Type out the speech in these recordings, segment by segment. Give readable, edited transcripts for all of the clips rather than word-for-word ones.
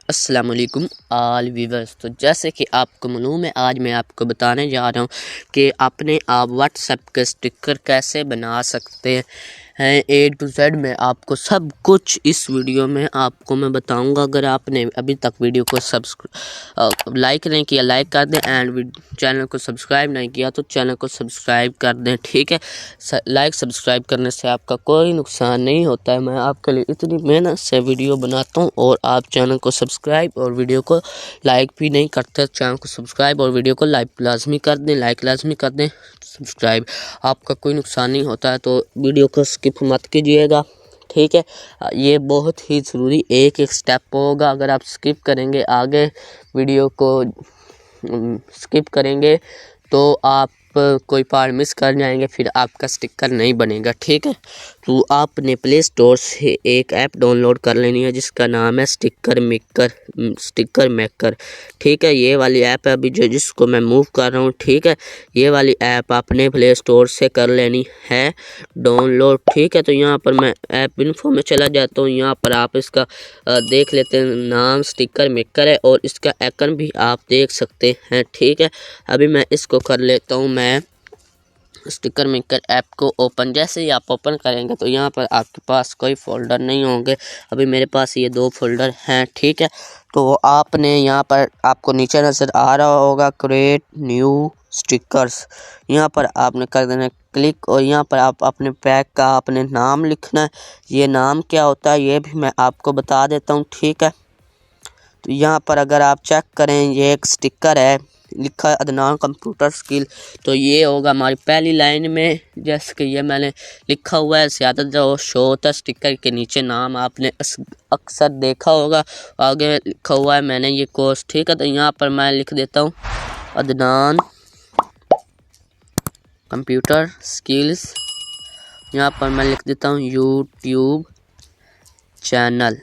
अस्सलाम वालेकुम आल व्यूअर्स। तो जैसे कि आपको मालूम है, आज मैं आपको बताने जा रहा हूँ कि अपने आप व्हाट्सएप के स्टिकर कैसे बना सकते हैं। A to Z में आपको सब कुछ इस वीडियो में आपको मैं बताऊंगा। अगर आपने अभी तक वीडियो को लाइक नहीं किया, लाइक कर दें, एंड चैनल को सब्सक्राइब नहीं किया तो चैनल को सब्सक्राइब कर दें, ठीक है। लाइक सब्सक्राइब करने से आपका कोई नुकसान नहीं होता है। मैं आपके लिए इतनी मेहनत से वीडियो बनाता हूँ और आप चैनल को सब्सक्राइब और वीडियो को लाइक भी नहीं करते। चैनल को सब्सक्राइब और वीडियो को लाइक लाजमी कर दें, लाइक लाजमी कर दें, सब्सक्राइब। आपका कोई नुकसान नहीं होता है, तो वीडियो को स्किप मत कीजिएगा, ठीक है। ये बहुत ही ज़रूरी एक एक स्टेप होगा। अगर आप स्किप करेंगे, आगे वीडियो को स्किप करेंगे तो आप कोई पार्ट मिस कर जाएंगे, फिर आपका स्टिकर नहीं बनेगा, ठीक है। तो आपने प्ले स्टोर से एक ऐप डाउनलोड कर लेनी है जिसका नाम है स्टिकर मेकर, ठीक है। ये वाली ऐप है अभी जिसको मैं मूव कर रहा हूँ, ठीक है। ये वाली ऐप आपने प्ले स्टोर से कर लेनी है डाउनलोड, ठीक है। तो यहाँ पर मैं ऐप इन्फो में चला जाता हूँ। यहाँ पर आप इसका देख लेते हैं, नाम स्टिकर मेकर है और इसका आइकन भी आप देख सकते हैं, ठीक है। अभी मैं इसको कर लेता हूँ, मैं स्टिकर मेकर ऐप को ओपन। जैसे ही आप ओपन करेंगे तो यहाँ पर आपके पास कोई फ़ोल्डर नहीं होंगे। अभी मेरे पास ये 2 फ़ोल्डर हैं, ठीक है। तो आपने यहाँ पर आपको नीचे नज़र आ रहा होगा क्रिएट न्यू स्टिकर्स, यहाँ पर आपने कर देना क्लिक और यहाँ पर आप अपने पैक का अपने नाम लिखना है। ये नाम क्या होता है ये भी मैं आपको बता देता हूँ, ठीक है। तो यहाँ पर अगर आप चेक करें, ये एक स्टिकर है, लिखा है अदनान कंप्यूटर स्किल। तो ये होगा हमारी पहली लाइन में, जैसे कि ये मैंने लिखा हुआ है। ज़्यादा जो शो होता है स्टिकर के नीचे नाम आपने अक्सर देखा होगा, आगे लिखा हुआ है मैंने ये कोर्स, ठीक है। तो यहाँ पर मैं लिख देता हूँ अदनान कंप्यूटर स्किल्स। यहाँ पर मैं लिख देता हूँ यूट्यूब चैनल,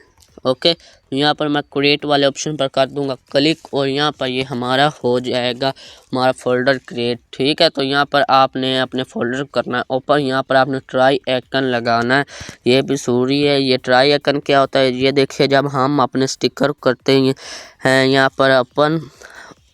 ओके। यहाँ पर मैं क्रिएट वाले ऑप्शन पर कर दूंगा क्लिक और यहाँ पर ये हमारा हो जाएगा हमारा फोल्डर क्रिएट, ठीक है। तो यहाँ पर आपने अपने फोल्डर करना है ओपन। यहाँ पर आपने ट्राई आइकन लगाना है, ये भी ज़रूरी है। ये ट्राई आइकन क्या होता है ये देखिए, जब हम अपने स्टिकर करते हैं यहाँ पर ओपन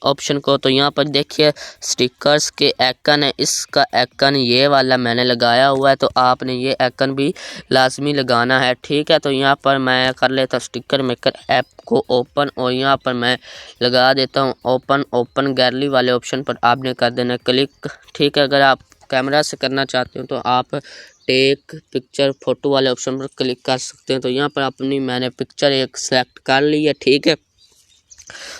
ऑप्शन को, तो यहाँ पर देखिए स्टिकर्स के आइकन है, इसका आइकन ये वाला मैंने लगाया हुआ है। तो आपने ये आइकन भी लाजमी लगाना है, ठीक है। तो यहाँ पर मैं कर लेता हूँ स्टिकर मेकर ऐप को ओपन और यहाँ पर मैं लगा देता हूँ ओपन गैलरी वाले ऑप्शन पर आपने कर देना क्लिक, ठीक है। अगर आप कैमरा से करना चाहते हो तो आप टेक पिक्चर फ़ोटो वाले ऑप्शन पर क्लिक कर सकते हैं। तो यहाँ पर मैंने पिक्चर एक सेलेक्ट कर ली है, ठीक है।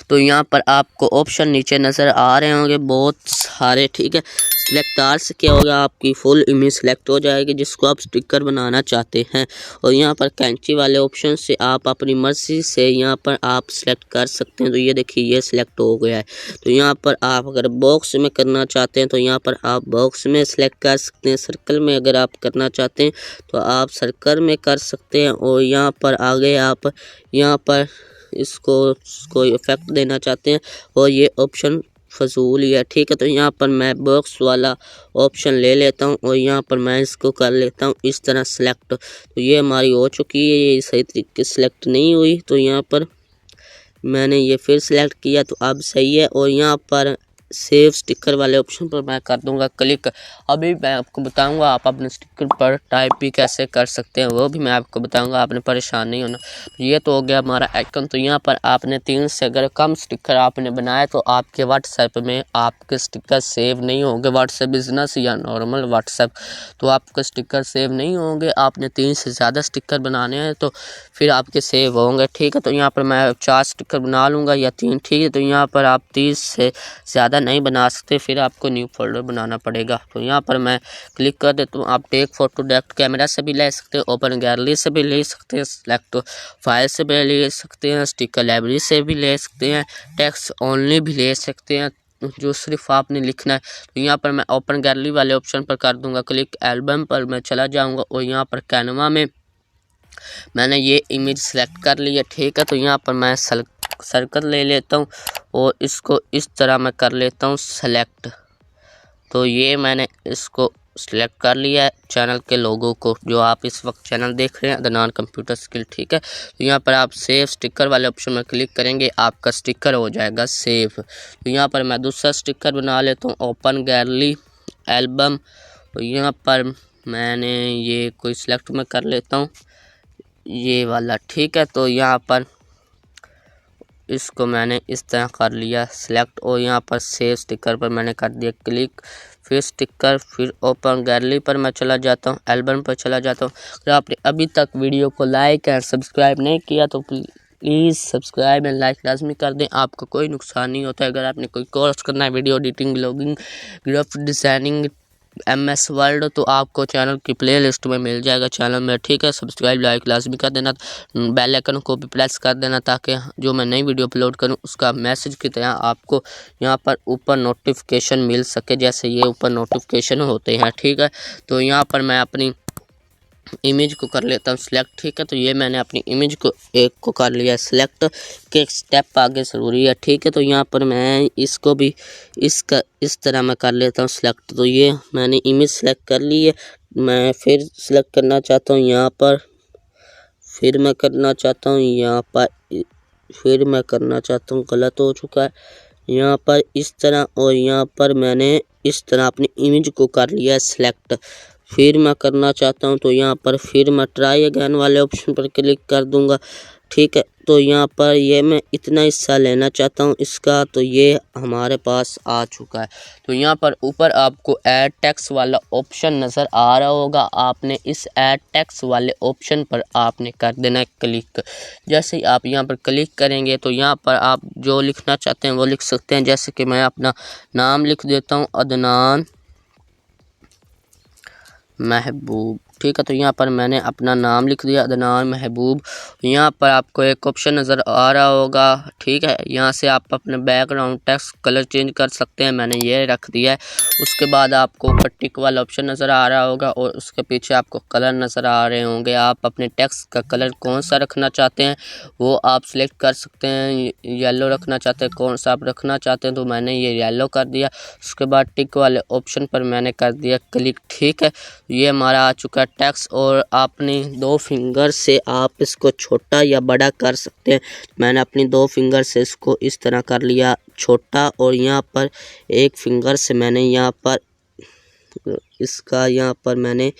तो यहाँ पर आपको ऑप्शन नीचे नज़र आ रहे होंगे बहुत सारे, ठीक है। सिलेक्ट आल से क्या होगा, आपकी फुल इमेज सेलेक्ट हो जाएगी जिसको आप स्टिकर बनाना चाहते हैं। और यहाँ पर कैंची वाले ऑप्शन से आप अपनी मर्ज़ी से यहाँ पर आप सेलेक्ट कर सकते हैं। तो ये देखिए ये सिलेक्ट हो गया है। तो यहाँ पर आप अगर बॉक्स में करना चाहते हैं तो यहाँ पर आप बॉक्स में सेलेक्ट कर सकते हैं। सर्कल में अगर आप करना चाहते हैं तो आप सर्कल में कर सकते हैं। और यहाँ पर आगे आप यहाँ पर इसको कोई इफेक्ट देना चाहते हैं और ये ऑप्शन फजूल ही है, ठीक है। तो यहाँ पर मैं बॉक्स वाला ऑप्शन ले लेता हूँ और यहाँ पर मैं इसको कर लेता हूँ इस तरह सेलेक्ट। तो ये हमारी हो चुकी है, ये सही तरीके से सेलेक्ट नहीं हुई। तो यहाँ पर मैंने ये फिर सेलेक्ट किया तो अब सही है। और यहाँ पर सेव स्टिकर वाले ऑप्शन पर मैं कर दूंगा क्लिक। अभी मैं आपको बताऊंगा आप अपने स्टिकर पर टाइप भी कैसे कर सकते हैं, वो भी मैं आपको बताऊंगा, आपने परेशान नहीं होना। तो ये तो हो गया हमारा आइकन। तो यहाँ पर आपने 3 से अगर कम स्टिकर आपने बनाए तो आपके व्हाट्सएप में आपके स्टिकर सेव नहीं होंगे। व्हाट्सएप बिजनेस या नॉर्मल व्हाट्सएप, तो आपके स्टिकर सेव नहीं होंगे। आपने 3 से ज़्यादा स्टिकर बनाने हैं तो फिर आपके सेव होंगे, ठीक है। तो यहाँ पर मैं 4 स्टिकर बना लूँगा या 3, ठीक है। तो यहाँ पर आप 30 से ज़्यादा नहीं बना सकते, फिर आपको न्यू फोल्डर बनाना पड़ेगा। तो यहाँ पर मैं क्लिक कर देता हूँ। आप टेक फोटो डायरेक्ट कैमरा से भी ले सकते हैं, ओपन गैलरी से भी ले सकते हैं, सेलेक्ट फाइल से भी ले सकते हैं, स्टिकर लाइब्रेरी से भी ले सकते हैं, टेक्स्ट ओनली भी ले सकते हैं, जो सिर्फ आपने लिखना है। तो यहाँ पर मैं ओपन गैलरी वाले ऑप्शन पर कर दूंगा क्लिक। एल्बम पर मैं चला जाऊँगा और यहाँ पर कैनवा में मैंने ये इमेज सेलेक्ट कर ली है, ठीक है। तो यहाँ पर मैं सर्कल ले लेता हूँ और इसको इस तरह मैं कर लेता हूँ सेलेक्ट। तो ये मैंने इसको सिलेक्ट कर लिया है चैनल के लोगों को, जो आप इस वक्त चैनल देख रहे हैं अदनान कंप्यूटर स्किल, ठीक है। तो यहाँ पर आप सेव स्टिकर वाले ऑप्शन में क्लिक करेंगे, आपका स्टिकर हो जाएगा सेव। तो यहाँ पर मैं दूसरा स्टिकर बना लेता हूँ, ओपन गैलरी एल्बम। तो यहाँ पर मैंने ये कोई सिलेक्ट में कर लेता हूँ, ये वाला, ठीक है। तो यहाँ पर इसको मैंने इस तरह कर लिया सिलेक्ट, और यहाँ पर सेव स्टिकर पर मैंने कर दिया क्लिक। फिर स्टिकर, फिर ओपन गैलरी पर मैं चला जाता हूँ, एल्बम पर चला जाता हूँ। अगर आपने अभी तक वीडियो को लाइक एंड सब्सक्राइब नहीं किया तो प्लीज़ सब्सक्राइब एंड लाइक लाजमी कर दें, आपका कोई नुकसान नहीं होता है। अगर आपने कोई कोर्स करना है video editing, blogging, graphic designing, MS word, तो आपको चैनल की प्लेलिस्ट में मिल जाएगा चैनल में, ठीक है। सब्सक्राइब लाइक लाजमी कर देना, बेल आइकन को भी प्रेस कर देना ताकि जो मैं नई वीडियो अपलोड करूं उसका मैसेज की तरह आपको यहां पर ऊपर नोटिफिकेशन मिल सके, जैसे ये ऊपर नोटिफिकेशन होते हैं, ठीक है। तो यहां पर मैं अपनी इमेज को कर लेता हूँ सिलेक्ट, ठीक है। तो ये मैंने अपनी इमेज को एक को कर लिया सिलेक्ट, के एक स्टेप आगे ज़रूरी है, ठीक है। तो यहाँ पर मैं इसको भी इसका इस तरह मैं कर लेता हूँ सिलेक्ट। तो ये मैंने इमेज सेलेक्ट कर ली है, मैं फिर सिलेक्ट करना चाहता हूँ यहाँ पर, फिर मैं करना चाहता हूँ यहाँ पर, फिर मैं करना चाहता हूँ, गलत हो चुका है यहाँ पर इस तरह, और यहाँ पर मैंने इस तरह अपनी इमेज को कर लिया सिलेक्ट। फिर मैं करना चाहता हूँ तो यहाँ पर फिर मैं ट्राई अगेन वाले ऑप्शन पर क्लिक कर दूंगा, ठीक है। तो यहाँ पर ये मैं इतना हिस्सा लेना चाहता हूँ इसका, तो ये हमारे पास आ चुका है। तो यहाँ पर ऊपर आपको ऐड टेक्स्ट वाला ऑप्शन नज़र आ रहा होगा, आपने इस ऐड टेक्स्ट वाले ऑप्शन पर आपने कर देना है क्लिक। जैसे ही आप यहाँ पर क्लिक करेंगे तो यहाँ पर आप जो लिखना चाहते हैं वो लिख सकते हैं, जैसे कि मैं अपना नाम लिख देता हूँ, अदनान महबूब, ठीक है। तो यहाँ पर मैंने अपना नाम लिख दिया, अदनान महबूब। यहाँ पर आपको एक ऑप्शन नज़र आ रहा होगा, ठीक है। यहाँ से आप अपने बैकग्राउंड टेक्स्ट कलर चेंज कर सकते हैं, मैंने ये रख दिया है। उसके बाद आपको ऊपर टिक वाला ऑप्शन नज़र आ रहा होगा और उसके पीछे आपको कलर नज़र आ रहे होंगे। आप अपने टेक्स्ट का कलर कौन सा रखना चाहते हैं वो आप सिलेक्ट कर सकते हैं, येलो रखना चाहते हैं, कौन सा आप रखना चाहते हैं, तो मैंने ये येलो कर दिया। उसके बाद टिक वाले ऑप्शन पर मैंने कर दिया क्लिक, ठीक है। ये हमारा आ चुका है टेक्स्ट, और आपने 2 फिंगर से आप इसको छोटा या बड़ा कर सकते हैं। मैंने अपनी 2 फिंगर से इसको इस तरह कर लिया छोटा, और यहाँ पर 1 फिंगर से मैंने यहाँ पर इसका यहाँ पर मैंने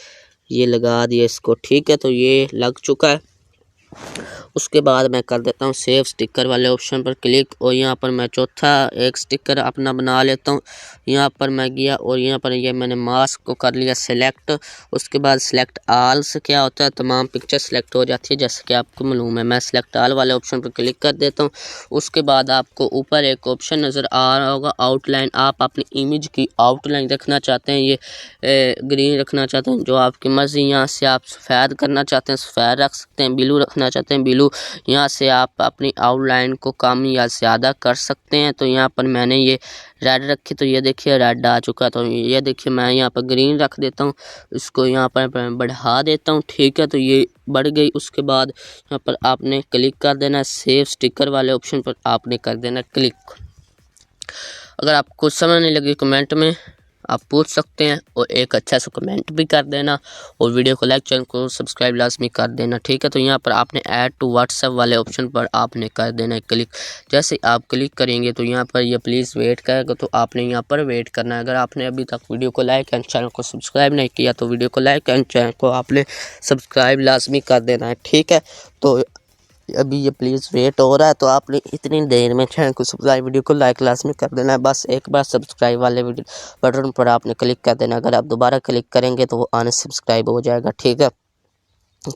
ये लगा दिया इसको, ठीक है। तो ये लग चुका है। उसके बाद मैं कर देता हूँ सेव स्टिकर वाले ऑप्शन पर क्लिक, और यहाँ पर मैं चौथा एक स्टिकर अपना बना लेता हूँ। यहाँ पर मैं गया और यहाँ पर ये मैंने मास्क को कर लिया सिलेक्ट। उसके बाद सिलेक्ट आल से क्या होता है, तमाम पिक्चर सेलेक्ट हो जाती है, जैसे कि आपको मालूम है। मैं सिलेक्ट आल वाले ऑप्शन पर क्लिक कर देता हूँ। उसके बाद आपको ऊपर एक ऑप्शन नज़र आ रहा होगा आउटलाइन, आप अपनी इमेज की आउटलाइन रखना चाहते हैं, ये ग्रीन रखना चाहते हैं, जो आपकी मर्ज़ी। यहाँ से आप सफ़ेद करना चाहते हैं सफ़ेद रख सकते हैं, ब्लू रखना चाहते हैं ब्लू। यहाँ से आप अपनी आउटलाइन को कम या ज़्यादा कर सकते हैं। तो यहाँ पर मैंने ये रेड रखी, तो ये देखिए रेड आ चुका है। तो ये देखिए मैं यहाँ पर ग्रीन रख देता हूँ, इसको यहाँ पर बढ़ा देता हूँ, ठीक है। तो ये बढ़ गई। उसके बाद यहाँ पर आपने क्लिक कर देना है सेव स्टिकर वाले ऑप्शन पर आपने कर देना क्लिक। अगर आपको समझ नहीं लगी कमेंट में आप पूछ सकते हैं, और एक अच्छा सा कमेंट भी कर देना, और वीडियो को लाइक, चैनल को सब्सक्राइब लाजमी कर देना, ठीक है। तो यहाँ पर आपने ऐड टू व्हाट्सएप वाले ऑप्शन पर आपने कर देना है क्लिक। जैसे आप क्लिक करेंगे तो यहाँ पर ये प्लीज़ वेट करेगा, तो आपने यहाँ पर वेट करना है। अगर आपने अभी तक वीडियो को लाइक एंड चैनल को सब्सक्राइब नहीं किया तो वीडियो को लाइक एंड चैनल को आपने सब्सक्राइब लाजमी कर देना है, ठीक है। तो अभी ये प्लीज़ वेट हो रहा है, तो आपने इतनी देर में चैनल को सब्सक्राइब, वीडियो को लाइक लाजमी कर देना है। बस एक बार सब्सक्राइब वाले बटन पर आपने क्लिक कर देना। अगर आप दोबारा क्लिक करेंगे तो वो अनसब्सक्राइब हो जाएगा, ठीक है।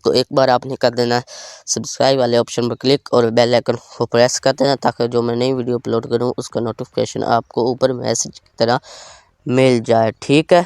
तो एक बार आपने कर देना है सब्सक्राइब वाले ऑप्शन पर क्लिक, और बेल आइकन को प्रेस कर देना ताकि जो मैं नई वीडियो अपलोड करूँ उसका नोटिफिकेशन आपको ऊपर मैसेज की तरह मिल जाए, ठीक है।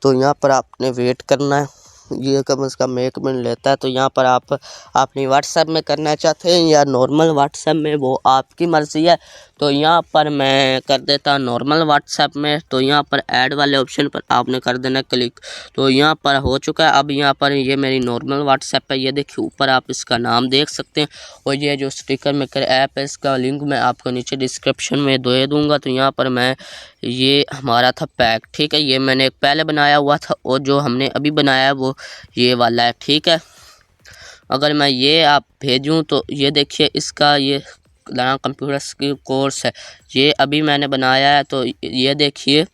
तो यहाँ पर आपने वेट करना है, ये कम से कम 1 मिनट लेता है। तो यहाँ पर आप अपनी व्हाट्सएप में करना चाहते हैं या नॉर्मल व्हाट्सएप में, वो आपकी मर्ज़ी है। तो तो यहाँ पर मैं कर देता नॉर्मल व्हाट्सएप में। तो यहाँ पर ऐड वाले ऑप्शन पर आपने कर देना क्लिक। तो यहाँ पर हो चुका है। अब यहाँ पर ये मेरी नॉर्मल व्हाट्सएप है, ये देखिए ऊपर आप इसका नाम देख सकते हैं। और ये जो स्टिकर मेकर ऐप है इसका लिंक मैं आपको नीचे डिस्क्रिप्शन में दे दूँगा। तो यहाँ पर मैं ये हमारा था पैक, ठीक है, ये मैंने पहले बनाया हुआ था और जो हमने अभी बनाया है वो ये वाला है, ठीक है। अगर मैं ये आप भेजूं तो ये देखिए इसका ये कंप्यूटर स्किल कोर्स है, ये अभी मैंने बनाया है। तो ये देखिए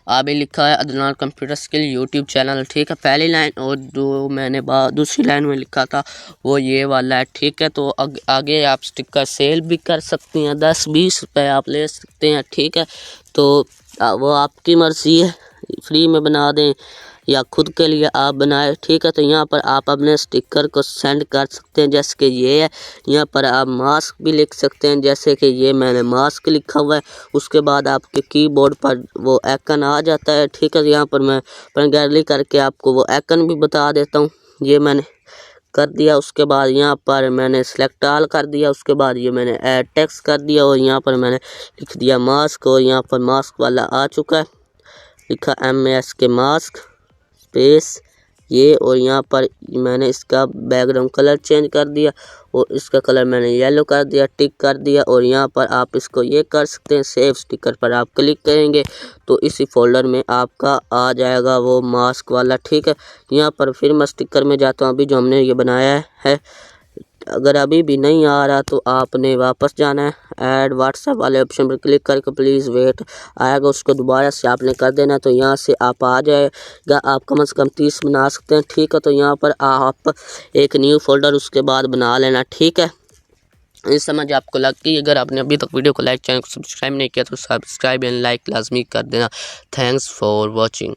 अभी लिखा है Adnan computer skill YouTube channel, ठीक है, पहली लाइन। और जो मैंने दूसरी लाइन में लिखा था वो ये वाला है, ठीक है। तो आगे आप स्टिकर सेल भी कर सकती हैं, 10-20 रुपये आप ले सकते हैं, ठीक है। तो वो आपकी मर्ज़ी है, फ्री में बना दें या खुद के लिए आप बनाए, ठीक है। तो यहाँ पर आप अपने स्टिकर को सेंड कर सकते हैं, जैसे कि ये है। यहाँ पर आप मास्क भी लिख सकते हैं, जैसे कि ये मैंने मास्क लिखा हुआ है। उसके बाद आपके कीबोर्ड पर वो आइकन आ जाता है, ठीक है। यहाँ पर मैं गैलरी करके आपको वो आइकन भी बता देता हूँ। ये मैंने कर दिया, उसके बाद यहाँ पर मैंने सेलेक्ट ऑल कर दिया, उसके बाद ये मैंने ऐड टेक्स्ट कर दिया और यहाँ पर मैंने लिख दिया मास्क। और यहाँ पर मास्क वाला आ चुका है, लिखा MS के मास्क स्पेस ये। और यहाँ पर मैंने इसका बैकग्राउंड कलर चेंज कर दिया और इसका कलर मैंने येलो कर दिया, टिक कर दिया। और यहाँ पर आप इसको ये कर सकते हैं, सेव स्टिकर पर आप क्लिक करेंगे तो इसी फोल्डर में आपका आ जाएगा वो मास्क वाला, ठीक है। यहाँ पर फिर मैं स्टिकर में जाता हूँ, अभी जो हमने ये बनाया है। अगर अभी भी नहीं आ रहा तो आपने वापस जाना है, ऐड व्हाट्सएप वाले ऑप्शन पर क्लिक करके प्लीज़ वेट आएगा, उसको दोबारा से आपने कर देना। तो यहाँ से आप आ जाएगा, आप कम से कम 30 बना सकते हैं, ठीक है। तो यहाँ पर आप एक न्यू फोल्डर उसके बाद बना लेना, ठीक है। इस समझ आपको लग गई। अगर आपने अभी तक वीडियो को लाइक, चैनल को सब्सक्राइब नहीं किया तो सब्सक्राइब एंड लाइक लाजमी कर देना। Thanks for watching.